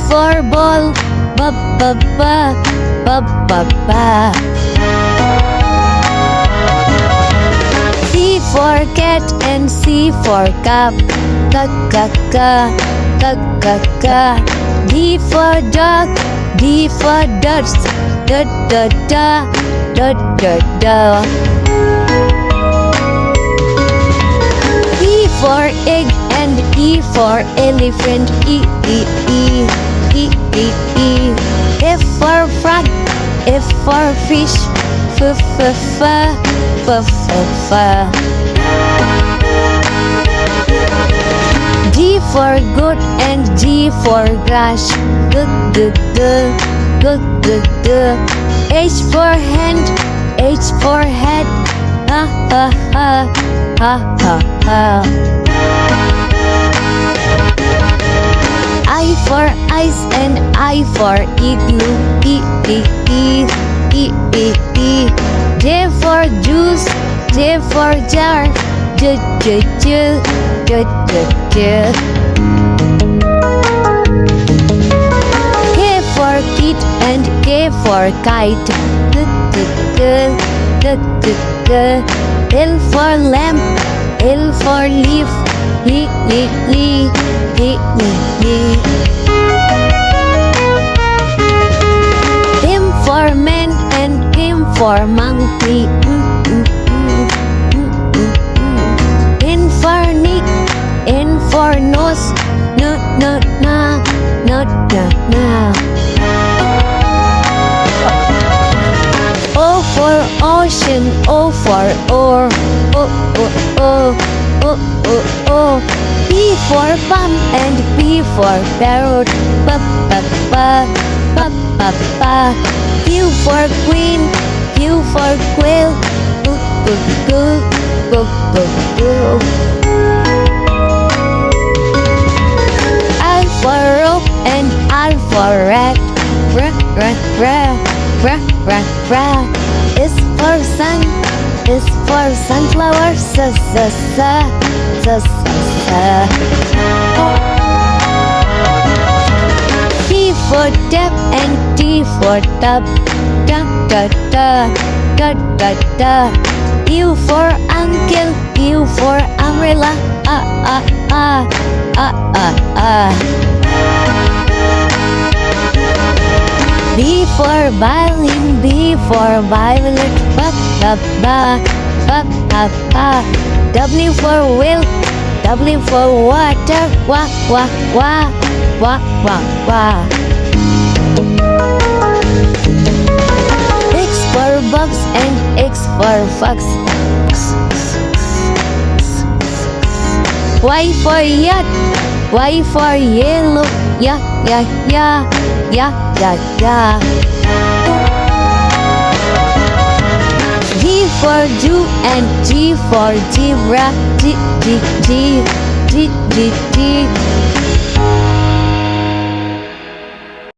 for ball, ba ba ba, ba ba ba. C for cat and C for cup, ka ka ka, ka ka ka. D for dog, D for dots, da da da, da da da. E for egg and E for elephant, E E E, E E E. F for frog, F for fish, F F F, F F F. G for goat and G for grass, G G G, G G G. H for hand, H for head, ha ha ha, ha ha ha. I for ice and I for igloo, E E E, E E E. J for juice, J for jar, J J J, J J J. K for kit and K for kite, K K K, K K K. L for lamp, L for leaf, Li Li Li, Li Li Li. M for man and M for monkey, N for neck, N for nose, no no no, no no no. O for ocean, O for oar, O O O, O O O. P for palm and P for parrot, pa pa pa, pa pa pa. Q for queen, Q for quail, Q Q Q, Q Q Q. R for rope and R for rat, ra ra ra, ra ra ra. S for sun, S for sunflower, sa sa sa, sa sa sa. T for tap and T for tub, da da da, da da da. U for uncle, U for umbrella, ah ah ah, ah ah ah. B for violin, B for violet, ba ba ba, ba ba ba. W for whale, W for water, wa wa wa, wa wa wa. X for box and X for fox, Y for yacht, Y for yellow, ya ya ya, ya ya ya. G for Jew and G for zebra, G G G, G G G.